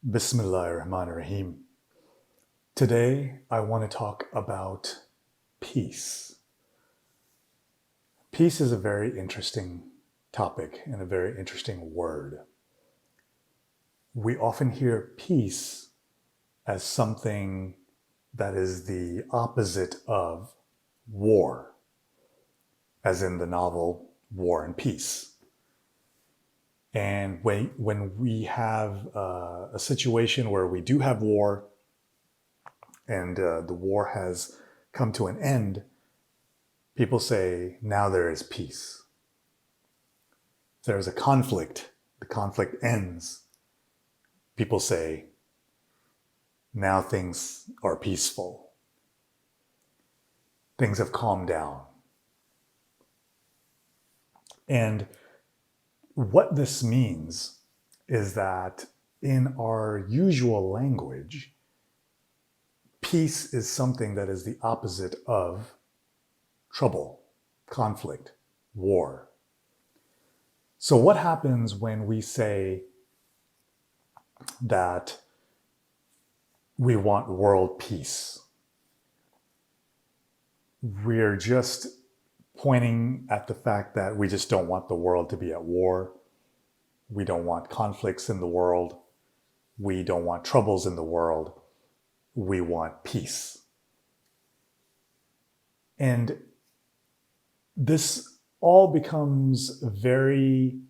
Bismillahirrahmanirrahim. Today, I want to talk about peace. Peace is a very interesting topic and a very interesting word. We often hear peace as something that is the opposite of war, as in the novel War and Peace. And when we have a situation where we do have war and the war has come to an end, people say, now there is peace. If there is a conflict, the conflict ends. People say, now things are peaceful. Things have calmed down. And what this means is that in our usual language, peace is something that is the opposite of trouble, conflict, war. So what happens when we say that we want world peace? We're just pointing at the fact that we just don't want the world to be at war. We don't want conflicts in the world. We don't want troubles in the world. We want peace. And this all becomes very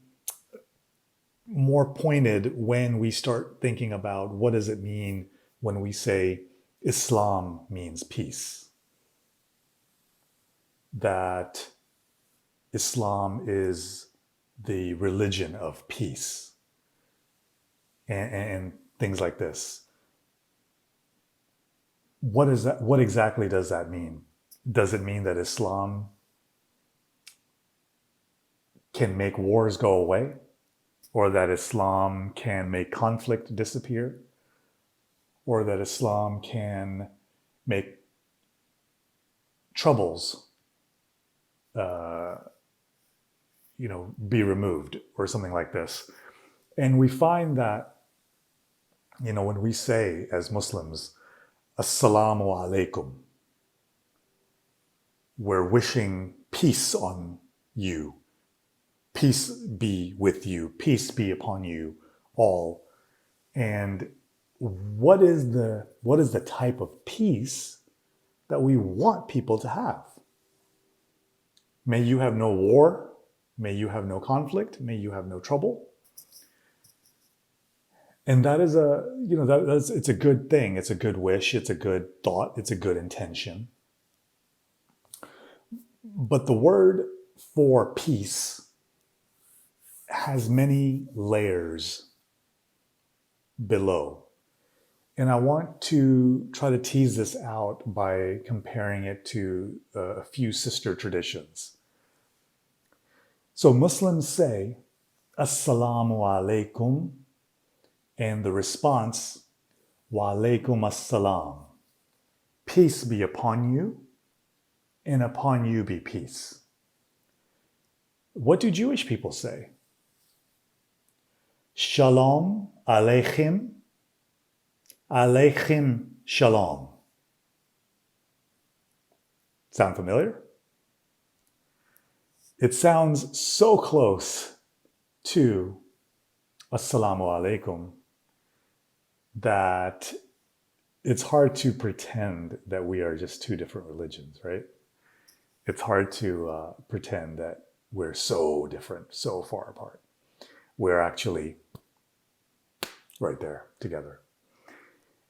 more pointed when we start thinking about what does it mean when we say Islam means peace. That Islam is the religion of peace and things like this. What is that? What exactly does that mean? Does it mean that Islam can make wars go away? Or that Islam can make conflict disappear? Or that Islam can make troubles be removed, or something like this. And we find that, when we say as Muslims, Assalamu alaikum, we're wishing peace on you. Peace be with you. Peace be upon you all. And what is the type of peace that we want people to have? May you have no war. May you have no conflict. May you have no trouble. And that is it's a good thing. It's a good wish. It's a good thought. It's a good intention. But the word for peace has many layers below. And I want to try to tease this out by comparing it to a few sister traditions. So Muslims say, Assalamu alaikum, and the response, Wa alaikum assalam. Peace be upon you, and upon you be peace. What do Jewish people say? Shalom aleichem, aleichem shalom. Sound familiar? It sounds so close to Assalamu alaikum that it's hard to pretend that we are just two different religions, right? It's hard to pretend that we're so different, so far apart. We're actually right there together.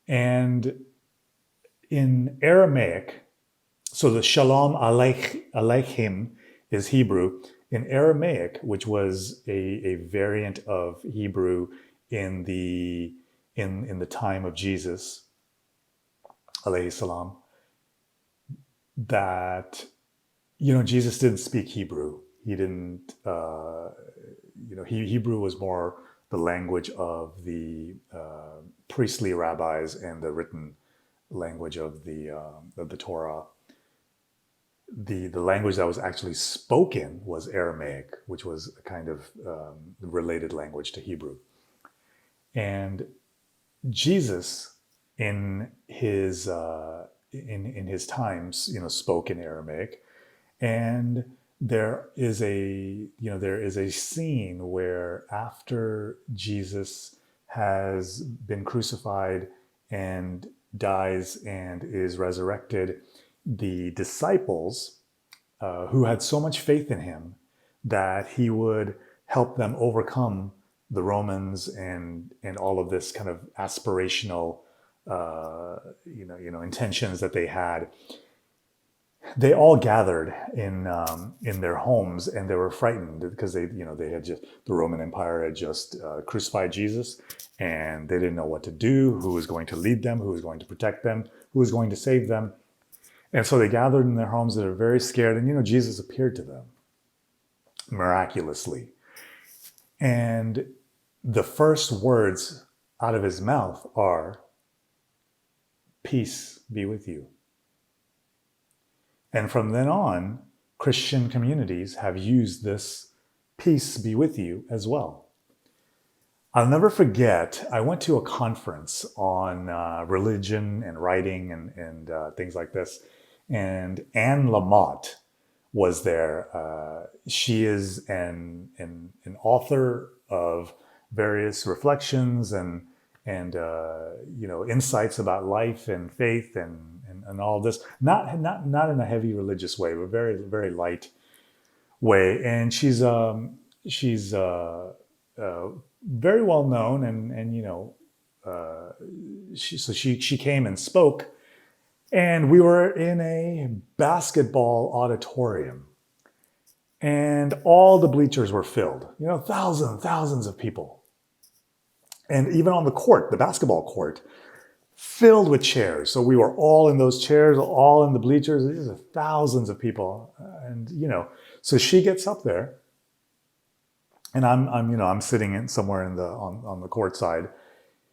And in Aramaic, so the Shalom aleichem is Hebrew. In Aramaic, which was a variant of Hebrew in the time of Jesus, alayhi salam, that Jesus didn't speak Hebrew. He didn't. Hebrew was more the language of the priestly rabbis and the written language of the Torah. The language that was actually spoken was Aramaic, which was a kind of related language to Hebrew. And Jesus, in his in his times, spoke in Aramaic, and there is a scene where after Jesus has been crucified and dies and is resurrected, the disciples who had so much faith in him that he would help them overcome the Romans and all of this kind of aspirational intentions that they had. They all gathered in their homes, and they were frightened because they had just, the Roman Empire had just crucified Jesus, and they didn't know what to do, who was going to lead them, who was going to protect them, who was going to save them. And so they gathered in their homes. They were very scared, and Jesus appeared to them miraculously. And the first words out of his mouth are, "Peace be with you." And from then on, Christian communities have used this "peace be with you" as well. I'll never forget, I went to a conference on religion and writing and things like this. And Anne Lamott was there. She is an author of various reflections and insights about life and faith and all this. Not in a heavy religious way, but very, very light way. And she's very well known, and she came and spoke. And we were in a basketball auditorium, and all the bleachers were filled, thousands of people. And even on the court, the basketball court, filled with chairs. So we were all in those chairs, all in the bleachers. These are thousands of people. And, so she gets up there, and I'm sitting in somewhere on the court side.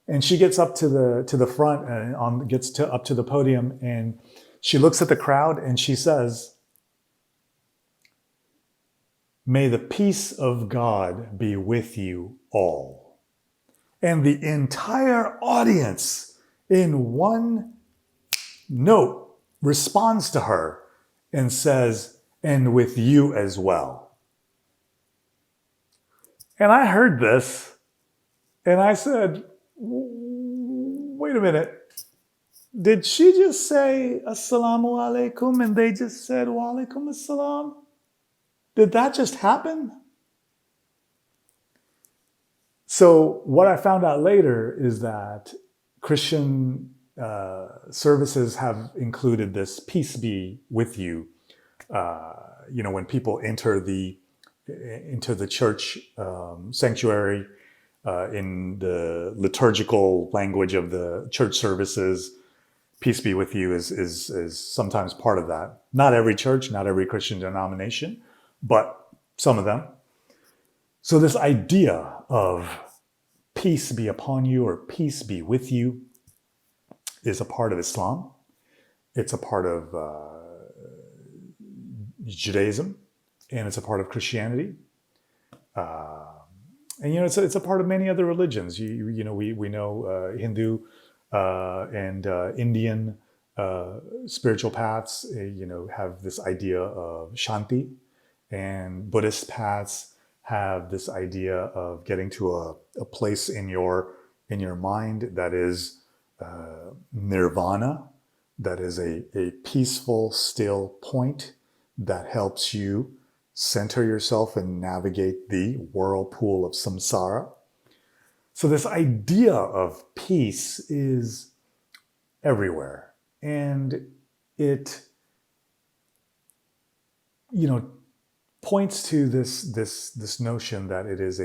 And she gets up to the front and gets up to the podium, and she looks at the crowd and she says, "May the peace of God be with you all." And the entire audience in one note responds to her and says, "And with you as well." And I heard this and I said, "Wait a minute. Did she just say Assalamu alaikum and they just said Wa alaikum assalam? Did that just happen?" So what I found out later is that Christian services have included this "peace be with you." When people enter the church sanctuary, in the liturgical language of the church services, "Peace be with you" is sometimes part of that. Not every church, not every Christian denomination, but some of them. So this idea of "peace be upon you" or "peace be with you" is a part of Islam. It's a part of Judaism, and it's a part of Christianity. And it's a part of many other religions. We know Hindu and Indian spiritual paths have this idea of Shanti, and Buddhist paths have this idea of getting to a place in your mind that is nirvana, that is a peaceful, still point that helps you center yourself and navigate the whirlpool of samsara. So this idea of peace is everywhere, and it points to this notion that it is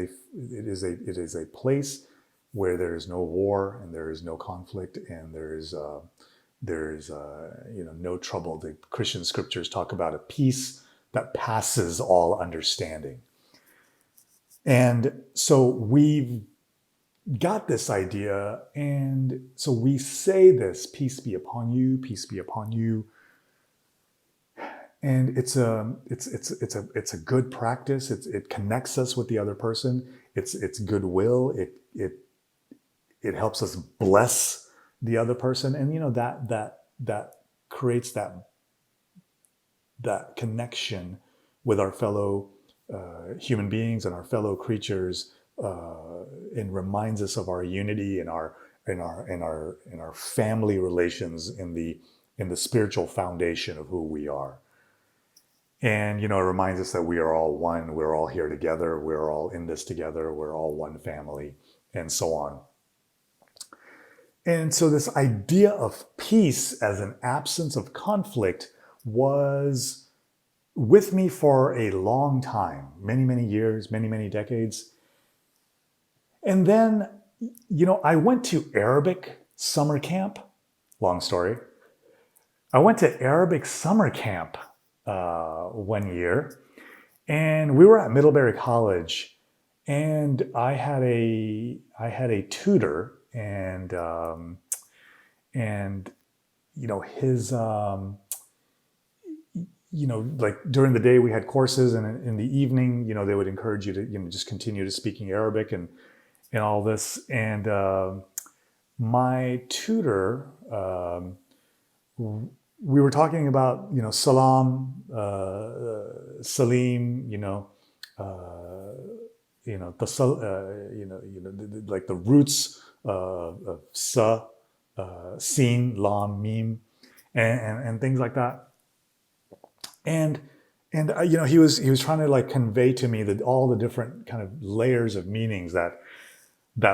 a place where there is no war and there is no conflict and there is no trouble. The Christian scriptures talk about a peace that passes all understanding. And so we've got this idea, and so we say this, "Peace be upon you, peace be upon you." And it's a good practice. It connects us with the other person. It's goodwill. it helps us bless the other person, and that creates that connection with our fellow human beings and our fellow creatures, and reminds us of our unity and our family relations in the spiritual foundation of who we are. And it reminds us that we are all one. We're all here together. We're all in this together. We're all one family, and so on. And so this idea of peace as an absence of conflict was with me for a long time, many, many years, many, many decades. And then, I went to Arabic summer camp. Long story. I went to Arabic summer camp one year, and we were at Middlebury College, and I had a tutor, and his like during the day we had courses, and in the evening, they would encourage you to just continue to speaking Arabic and all this. And my tutor, we were talking about Salam, Salim, like the roots of Sa, Sin, Lam, Mim, and things like that. And he was trying to like convey to me that all the different kind of layers of meanings that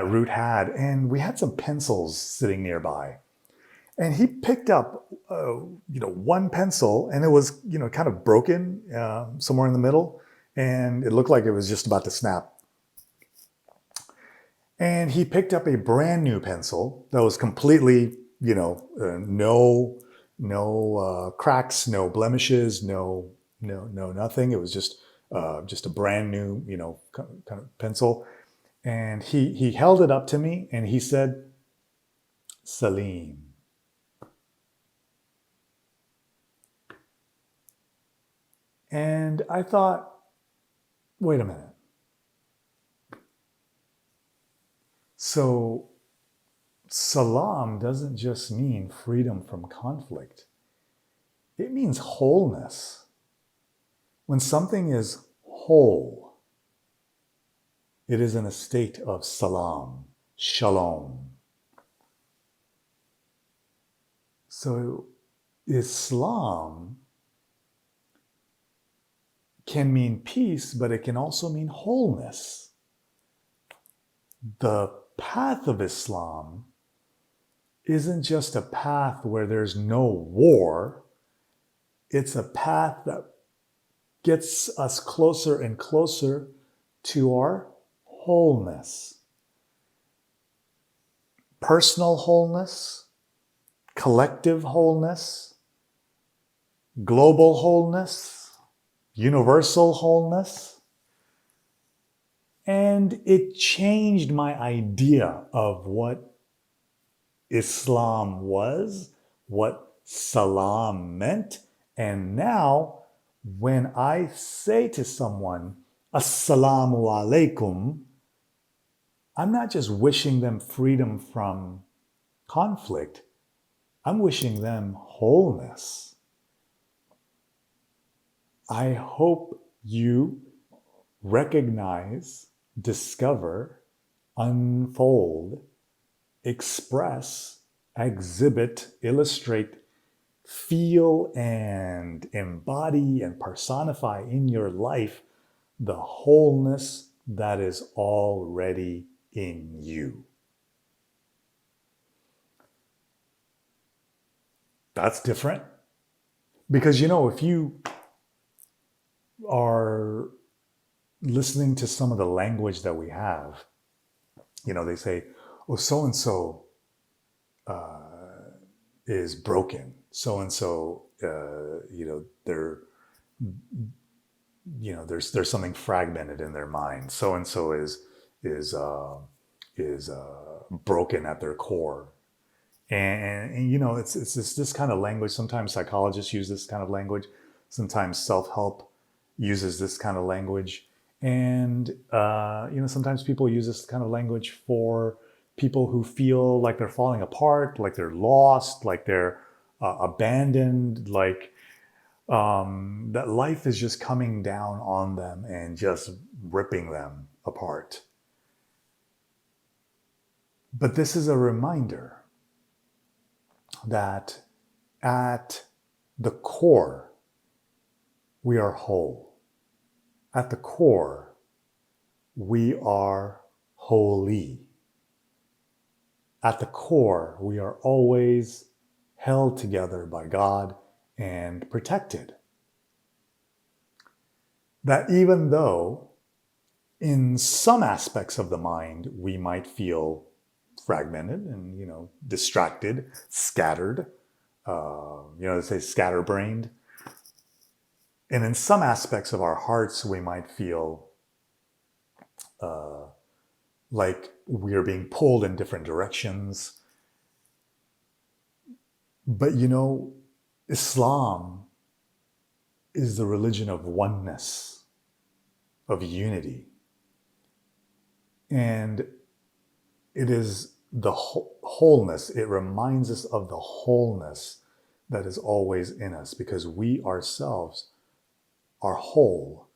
root had. And we had some pencils sitting nearby, and he picked up one pencil, and it was kind of broken somewhere in the middle, and it looked like it was just about to snap. And he picked up a brand new pencil that was completely no cracks, no blemishes, no nothing. It was just a brand new kind of pencil. And he held it up to me, and he said, "Salim." And I thought, wait a minute. So salam doesn't just mean freedom from conflict. It means wholeness. When something is whole, it is in a state of salam, shalom. So Islam can mean peace, but it can also mean wholeness. The path of Islam isn't just a path where there's no war. It's a path that gets us closer and closer to our wholeness. Personal wholeness, collective wholeness, global wholeness, universal wholeness. And it changed my idea of what Islam was, what salam meant. And now, when I say to someone, Assalamu alaikum, I'm not just wishing them freedom from conflict. I'm wishing them wholeness. I hope you recognize, discover, unfold, express, exhibit, illustrate, feel, and embody and personify in your life the wholeness that is already in you. That's different. Because, if you are listening to some of the language that we have, they say, oh, so-and-so is broken. So-and-so, they're, there's something fragmented in their mind. So-and-so is broken at their core. And it's this kind of language. Sometimes psychologists use this kind of language. Sometimes self-help uses this kind of language. And, sometimes people use this kind of language for people who feel like they're falling apart, like they're lost, like they're abandoned, like that life is just coming down on them and just ripping them apart. But this is a reminder that at the core, we are whole. At the core, we are holy. At the core, we are always held together by God and protected. That even though in some aspects of the mind, we might feel fragmented and, distracted, scattered, they say scatterbrained. And in some aspects of our hearts, we might feel like we are being pulled in different directions. But Islam is the religion of oneness, of unity. And it is the wholeness. It reminds us of the wholeness that is always in us, because we ourselves are whole.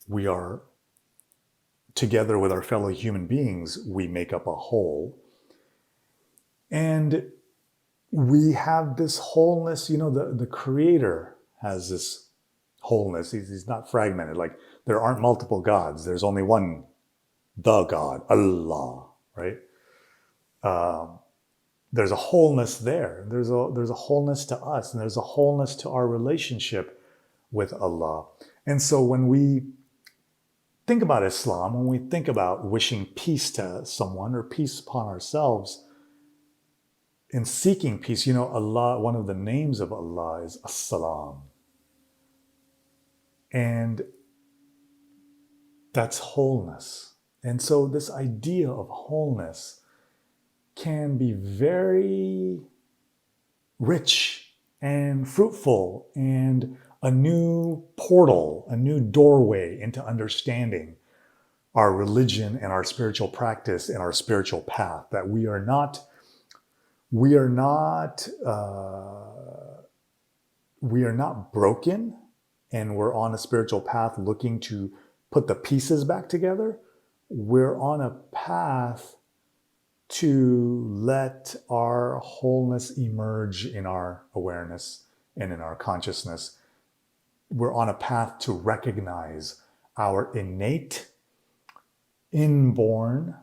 We are, together with our fellow human beings, we make up a whole. And we have this wholeness, the Creator has this wholeness. He's not fragmented. Like, there aren't multiple gods. There's only one, the God, Allah, right? There's a wholeness there. There's a wholeness to us, and there's a wholeness to our relationship with Allah. And so when we think about Islam, when we think about wishing peace to someone or peace upon ourselves, in seeking peace, Allah, one of the names of Allah is As-Salam. And that's wholeness. And so this idea of wholeness can be very rich and fruitful and a new portal, a new doorway into understanding our religion and our spiritual practice and our spiritual path, that we are not broken, and we're on a spiritual path looking to put the pieces back together. We're on a path to let our wholeness emerge in our awareness and in our consciousness. We're on a path to recognize our innate, inborn,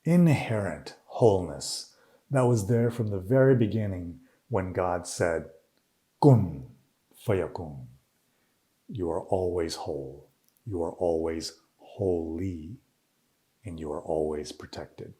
inherent wholeness that was there from the very beginning when God said, Kun fayakun. You are always whole. You are always holy. And you are always protected.